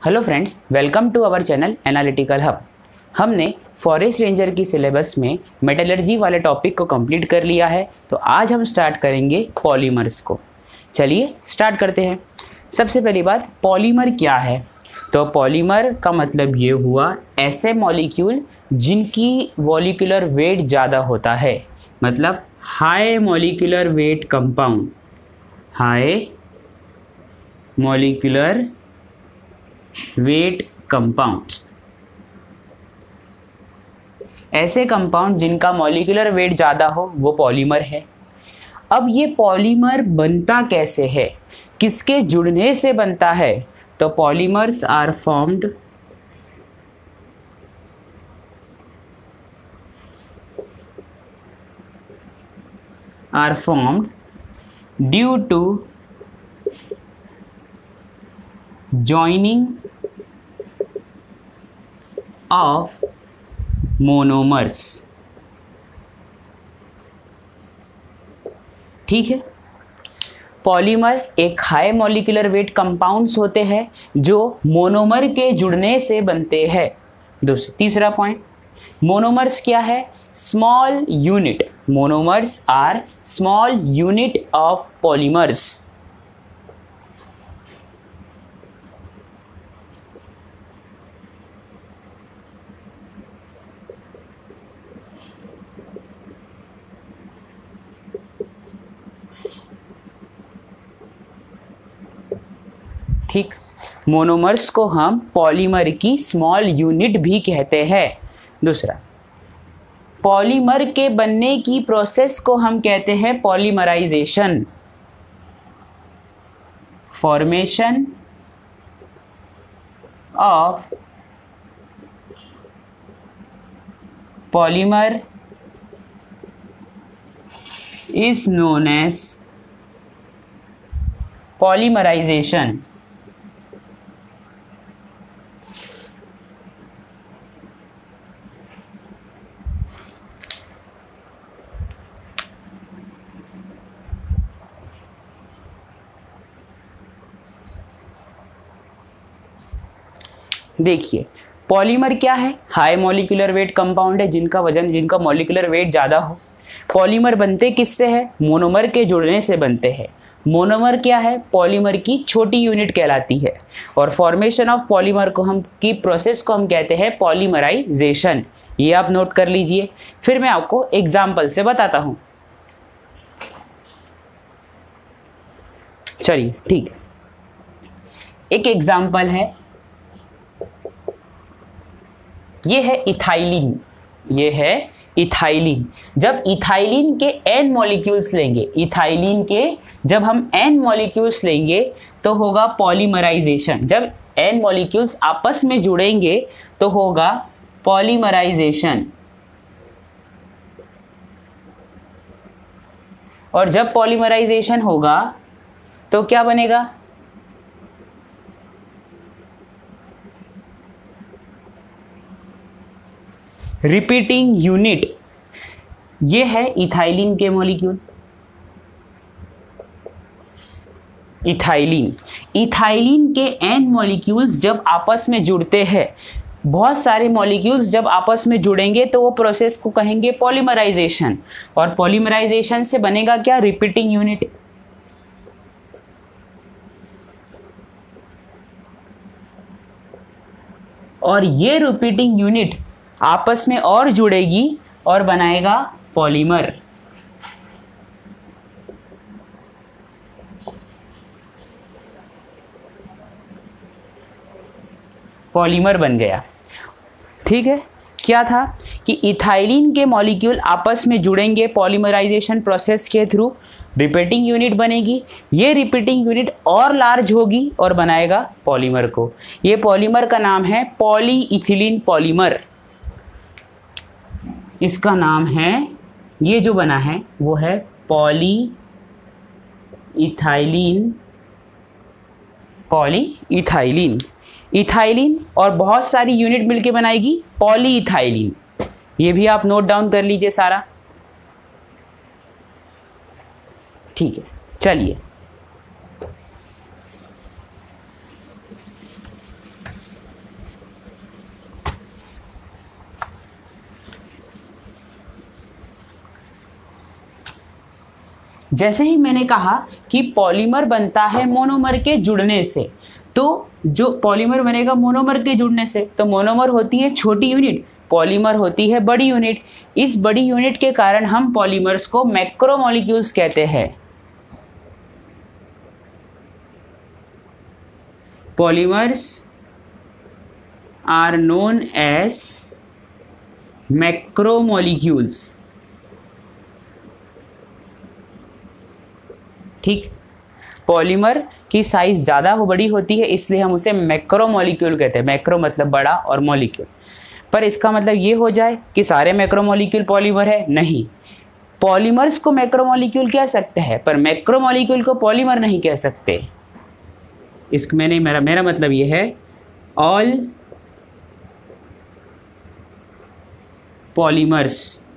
Hello friends, welcome to our channel analytical hub. हमने forest ranger की syllabus में metallurgy वाले टॉपिक को कंप्लीट कर लिया है, तो आज हम स्टार्ट करेंगे पॉलीमर्स को। चलिए स्टार्ट करते हैं। सबसे पहली बात, पॉलीमर क्या है? तो पॉलीमर का मतलब ये हुआ ऐसे मॉलिक्यूल जिनकी मॉलिक्यूलर वेट ज़्यादा होता है, मतलब high molecular weight compound, high molecular weight compounds. ऐसे कंपाउंड जिनका मॉलिक्यूलर वेट ज़्यादा हो वो पॉलीमर है। अब ये पॉलीमर बनता कैसे है, किसके जुड़ने से बनता है? तो polymers are formed due to joining of monomers। ठीक है, पॉलीमर एक हाई मॉलिक्यूलर वेट कंपाउंड्स होते हैं जो मोनोमर के जुड़ने से बनते हैं। तीसरा पॉइंट, मोनोमर्स क्या है? Small unit. Monomers are small unit of polymers. ठीक, मोनोमर्स को हम पॉलीमर की स्मॉल यूनिट भी कहते हैं। दूसरा, पॉलीमर के बनने की प्रोसेस को हम कहते हैं polymerisation. Formation of polymer is known as polymerisation. देखिए, पॉलीमर क्या है? हाई मॉलिक्यूलर वेट कंपाउंड है जिनका मॉलिक्यूलर वेट ज़्यादा हो। पॉलीमर बनते किससे है? मोनोमर के जुड़ने से बनते हैं। मोनोमर क्या है? पॉलीमर की छोटी यूनिट कहलाती है। और फॉर्मेशन ऑफ पॉलीमर की प्रोसेस को हम कहते हैं पॉलीमराइजेशन। ये आप नोट कर लीजिए, फिर मैं आपको एग्जाम्पल से बताता हूँ। चलिए ठीक है, एक एग्जाम्पल है, ये है इथाइलिन। ये है इथाइलिन। जब इथाइलिन के n मॉलिक्यूल्स लेंगे, इथाइलिन के जब हम n मॉलिक्यूल्स लेंगे तो होगा पॉलीमराइजेशन। जब n मॉलिक्यूल्स आपस में जुड़ेंगे तो होगा पॉलीमराइजेशन। और जब पॉलीमराइजेशन होगा तो क्या बनेगा? Repeating unit. ये है इथाइलिन के मॉलिक्यूल। इथाइलिन के n मॉलिक्यूल्स जब आपस में जुड़ते हैं, बहुत सारे मॉलिक्यूल्स जब आपस में जुड़ेंगे तो वो प्रोसेस को कहेंगे पॉलीमराइजेशन। और पॉलीमराइजेशन से बनेगा क्या? Repeating unit. और ये रिपीटिंग यूनिट आपस में और जुड़ेगी और बनाएगा पॉलीमर। पॉलीमर बन गया। ठीक है, क्या था कि इथाइलिन के मॉलिक्यूल आपस में जुड़ेंगे पॉलीमराइजेशन प्रोसेस के थ्रू, रिपीटिंग यूनिट बनेगी। ये रिपीटिंग यूनिट और लार्ज होगी और बनाएगा पॉलीमर को। ये पॉलीमर का नाम है पॉलीइथिलीन पॉलीमर। इसका नाम है, ये जो बना है वो है पॉलीइथाइलिन। इथाइलिन और बहुत सारी यूनिट मिलके बनाएगी पॉलीइथाइलिन। ये भी आप नोट डाउन कर लीजिए सारा। ठीक है, चलिए जैसे ही मैंने कहा कि पॉलीमर बनता है मोनोमर के जुड़ने से, तो जो पॉलीमर बनेगा मोनोमर के जुड़ने से, तो मोनोमर होती है छोटी यूनिट, पॉलीमर होती है बड़ी यूनिट। इस बड़ी यूनिट के कारण हम पॉलीमर्स को मैक्रोमोलिक्यूल्स कहते हैं। Polymers are known as macromolecules. ठीक, पॉलीमर की साइज ज़्यादा बड़ी होती है, इसलिए हम उसे मैक्रोमोलिक्यूल कहते हैं। मैक्रो मतलब बड़ा और मॉलिक्यूल, पर इसका मतलब ये हो जाए कि सारे मैक्रोमोलिक्यूल पॉलीमर है? नहीं, पॉलीमर्स को मैक्रोमोलिक्यूल कह सकते हैं, पर मैक्रोमोलिक्यूल को पॉलीमर नहीं कह सकते। मेरा मतलब ये है, all polymers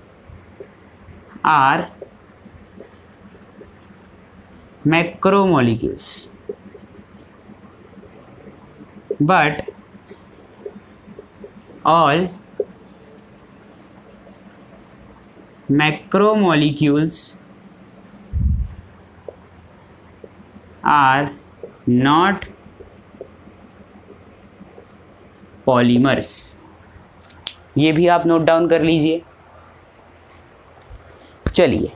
are macromolecules, but all macromolecules are not polymers। ये भी आप नोट डाउन कर लीजिए। चलिए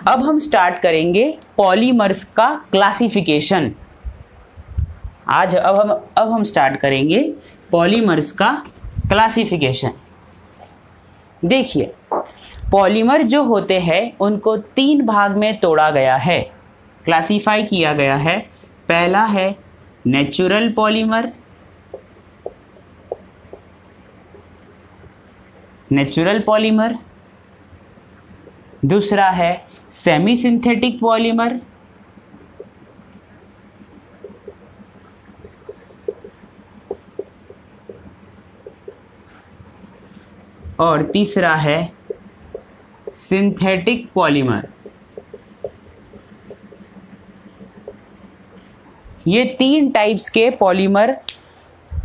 अब हम स्टार्ट करेंगे पॉलीमर्स का क्लासिफिकेशन। अब हम स्टार्ट करेंगे पॉलीमर्स का क्लासिफिकेशन। देखिए, पॉलीमर जो होते हैं उनको 3 भाग में तोड़ा गया है, क्लासिफाई किया गया है। पहला है नेचुरल पॉलीमर, दूसरा है सेमी सिंथेटिक पॉलीमर, और तीसरा है सिंथेटिक पॉलीमर। ये 3 टाइप्स के पॉलीमर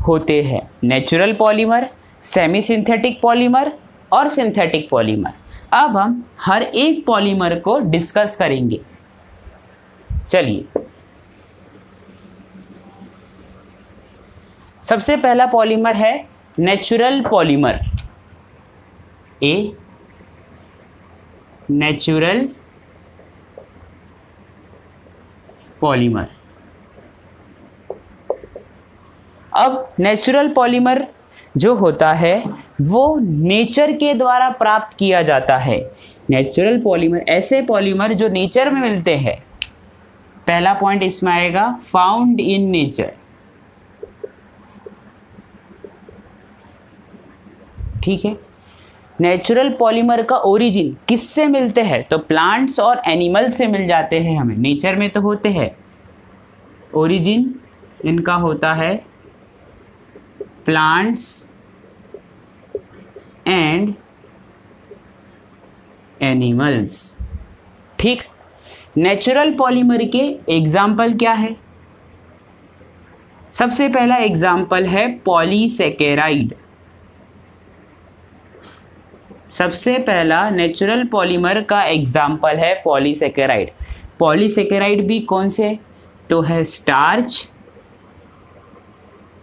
होते हैं, natural polymer, semi synthetic polymer और सिंथेटिक पॉलीमर। अब हम हर एक पॉलीमर को डिस्कस करेंगे। चलिए, सबसे पहला पॉलीमर है नेचुरल पॉलीमर। Natural polymer. अब नेचुरल पॉलीमर जो होता है वो नेचर के द्वारा प्राप्त किया जाता है। नेचुरल पॉलीमर ऐसे पॉलीमर जो नेचर में मिलते हैं। पहला पॉइंट इसमें आएगा फाउंड इन नेचर। ठीक है, नेचुरल पॉलीमर का ओरिजिन किससे मिलते हैं? तो प्लांट्स और एनिमल से मिल जाते हैं। हमें नेचर में तो होते हैं, ओरिजिन इनका होता है प्लांट्स एंड एनिमल्स। ठीक, नेचुरल पॉलीमर के एग्जाम्पल क्या है? सबसे पहला एग्जाम्पल है पॉलीसेकेराइड। सबसे पहला नेचुरल पॉलीमर का एग्जाम्पल है पॉलीसेकेराइड। पॉलीसेकेराइड भी कौन से? तो है स्टार्च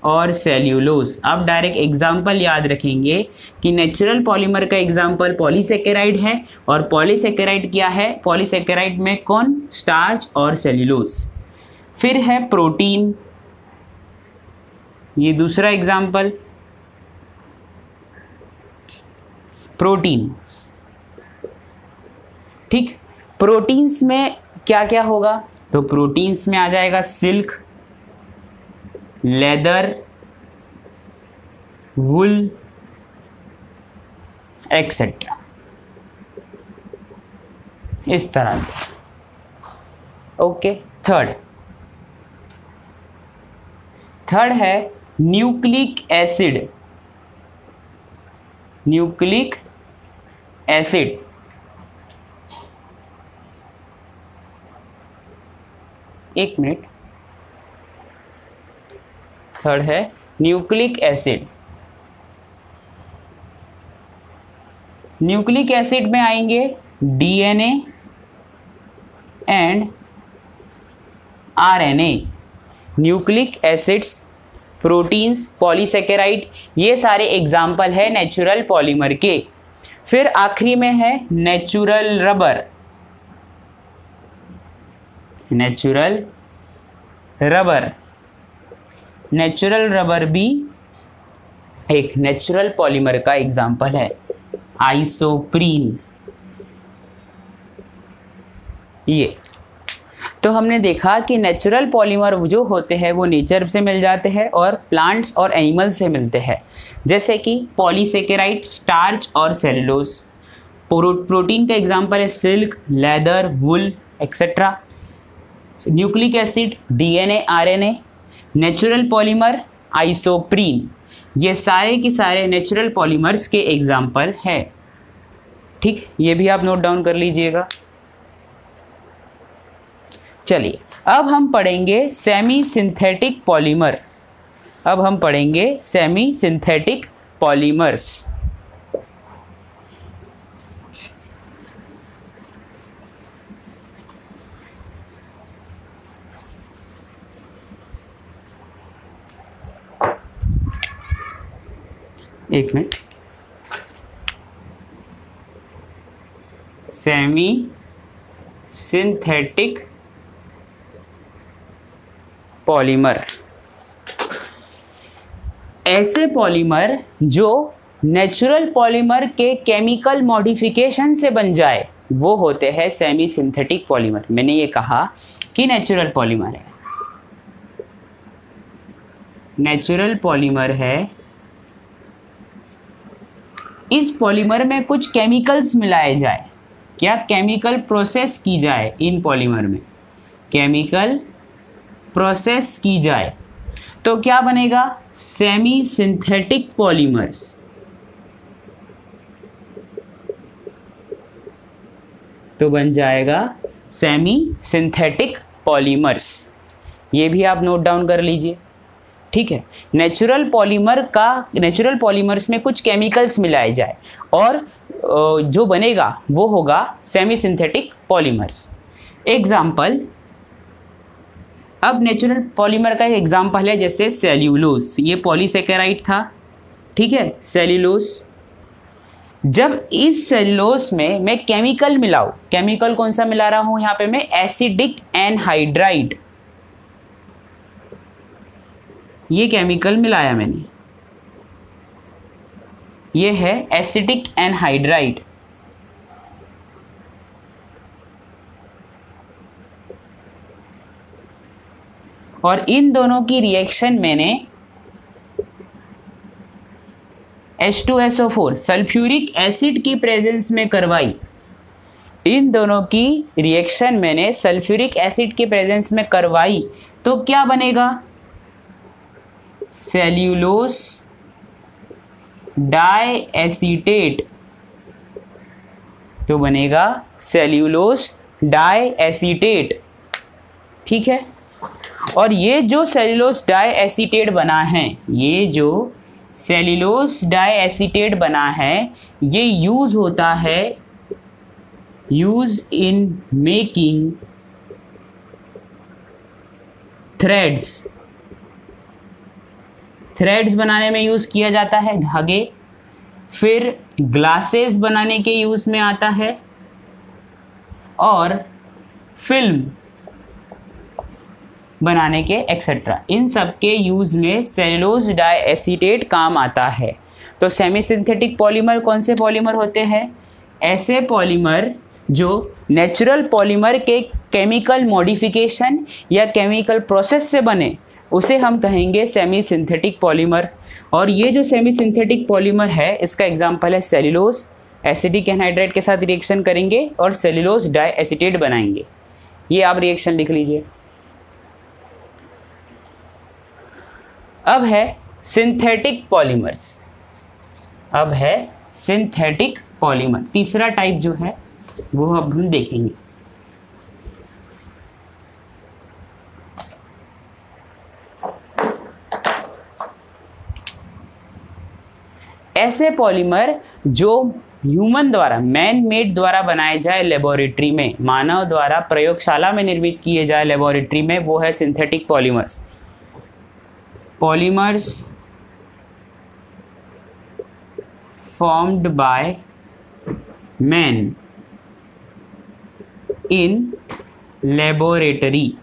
और सेल्यूलोज। अब डायरेक्ट एग्जाम्पल याद रखेंगे कि नेचुरल पॉलीमर का एग्जाम्पल पॉलीसेकेराइड है, और पॉलीसेकेराइड क्या है? पॉलीसेकेराइड में कौन? स्टार्च और सेल्यूलोज। फिर है प्रोटीन, ये दूसरा एग्जाम्पल। प्रोटीन, ठीक, प्रोटीन्स में क्या क्या होगा? तो प्रोटीन्स में आ जाएगा सिल्क, लेदर, वुल एक्सेट्रा, इस तरह से। ओके, थर्ड है न्यूक्लिक एसिड। न्यूक्लिक एसिड एक मिनट। थर्ड है न्यूक्लिक एसिड। न्यूक्लिक एसिड में आएंगे DNA, and RNA, nucleic acids, proteins, polysaccharide, ये सारे एग्जाम्पल है नेचुरल पॉलीमर के। फिर आखिरी में है natural rubber. Natural rubber, natural rubber भी एक नेचुरल पॉलीमर का एग्जाम्पल है। आइसोप्रीन, ये तो हमने देखा कि नेचुरल पॉलीमर जो होते हैं वो नेचर से मिल जाते हैं और प्लांट्स और एनिमल्स से मिलते हैं, जैसे कि पॉलीसेकेराइड, स्टार्च और सेलुलोज। प्रोटीन का एग्जांपल है silk, leather, wool etcetera. Nucleic acid, DNA, RNA. Natural polymer isoprene, ये सारे के सारे नेचुरल पॉलीमर्स के एग्जाम्पल है। ठीक, ये भी आप नोट डाउन कर लीजिएगा। चलिए अब हम पढ़ेंगे सेमी सिंथेटिक पॉलीमर। अब हम पढ़ेंगे सेमी सिंथेटिक पॉलीमर्स। एक मिनट, सेमी सिंथेटिक पॉलीमर, ऐसे पॉलीमर जो नेचुरल पॉलीमर के केमिकल मॉडिफिकेशन से बन जाए वो होते हैं सेमी सिंथेटिक पॉलीमर। मैंने ये कहा कि नेचुरल पॉलीमर है, नेचुरल पॉलीमर है। इस पॉलीमर में कुछ केमिकल्स मिलाए जाए, क्या केमिकल प्रोसेस की जाए, इन पॉलीमर में केमिकल प्रोसेस की जाए तो क्या बनेगा, सेमी सिंथेटिक पॉलीमर्स। तो बन जाएगा सेमी सिंथेटिक पॉलीमर्स। ये भी आप नोट डाउन कर लीजिए। ठीक है, नेचुरल पॉलीमर्स में कुछ केमिकल्स मिलाए जाए और जो बनेगा वो होगा सेमी सिंथेटिक पॉलीमर्स। एग्जाम्पल, अब नेचुरल पॉलीमर का एक एग्जाम्पल है जैसे सेल्यूलोज। ये पॉलीसेकेराइड था, ठीक है, सेल्यूलोज। जब इस सेल्यूलोज में मैं केमिकल मिलाऊं, केमिकल कौन सा मिला रहा हूं यहाँ पे मैं, एसिडिक एनहाइड्राइड, ये केमिकल मिलाया मैंने, ये है एसिडिक एनहाइड्राइड। और इन दोनों की रिएक्शन मैंने H2SO4 सल्फ्यूरिक एसिड की प्रेजेंस में करवाई। इन दोनों की रिएक्शन मैंने सल्फ्यूरिक एसिड के प्रेजेंस में करवाई तो क्या बनेगा, सेल्यूलोज डाई एसीटेट। तो बनेगा सेल्यूलोज डाई एसीटेट। ठीक है, और ये जो सेल्यूलोज डाई एसीटेट बना है, ये जो सेल्यूलोज डाई एसीटेट बना है, ये यूज होता है, use in making threads. Threads बनाने में यूज किया जाता है, धागे। फिर ग्लासेस बनाने के यूज में आता है और फिल्म बनाने के एक्सेट्रा, इन सब के यूज में सेल्यूलोज डाई एसीटेट काम आता है। तो सेमी सिंथेटिक पॉलीमर कौन से पॉलीमर होते हैं, ऐसे पॉलीमर जो नेचुरल पॉलीमर के केमिकल मॉडिफिकेशन या केमिकल प्रोसेस से बने, उसे हम कहेंगे सेमी सिंथेटिक पॉलीमर। और ये जो सेमी सिंथेटिक पॉलीमर है, इसका एग्जांपल है सेल्यूलोज, एसिडिक एनहाइड्राइड के साथ रिएक्शन करेंगे और सेल्यूलोज डाई एसीटेट बनाएंगे। ये आप रिएक्शन लिख लीजिए। अब है सिंथेटिक पॉलीमर्स। अब है सिंथेटिक पॉलीमर, तीसरा टाइप जो है वो अब हम देखेंगे। ऐसे पॉलीमर जो ह्यूमन द्वारा, मैन मेड द्वारा बनाए जाए लेबोरेटरी में, मानव द्वारा प्रयोगशाला में निर्मित किए जाए लेबोरेटरी में, वो है synthetic polymers. Polymers formed by man in laboratory,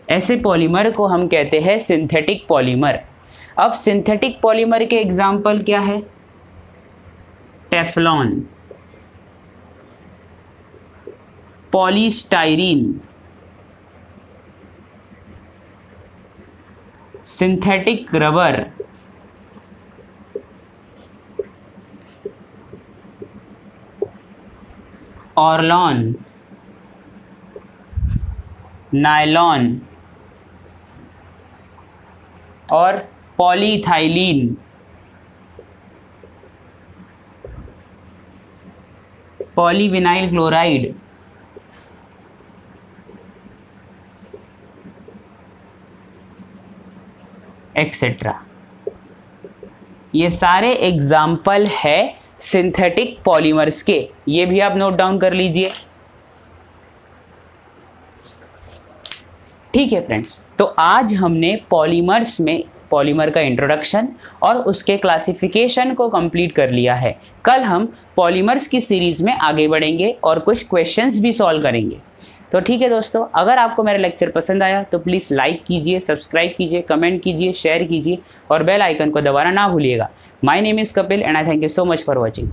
ऐसे पॉलीमर को हम कहते हैं सिंथेटिक पॉलीमर। अब सिंथेटिक पॉलीमर के एग्जाम्पल क्या है? Teflon, polystyrene, synthetic rubber, Orlon, nylon और पॉलीइथाइलीन। Polyvinyl chloride, etcetera. ये सारे एग्जाम्पल है सिंथेटिक पॉलीमर्स के, ये भी आप नोट डाउन कर लीजिए। ठीक है फ्रेंड्स, तो आज हमने पॉलीमर्स में पॉलीमर का इंट्रोडक्शन और उसके क्लासिफिकेशन को कंप्लीट कर लिया है। कल हम पॉलीमर्स की सीरीज में आगे बढ़ेंगे और कुछ क्वेश्चंस भी सॉल्व करेंगे। तो ठीक है दोस्तों, अगर आपको मेरा लेक्चर पसंद आया तो प्लीज़ लाइक कीजिए, सब्सक्राइब कीजिए, कमेंट कीजिए, शेयर कीजिए और बेल आइकन को दबाना ना भूलिएगा। My name is Kapil and I thank you so much for watching.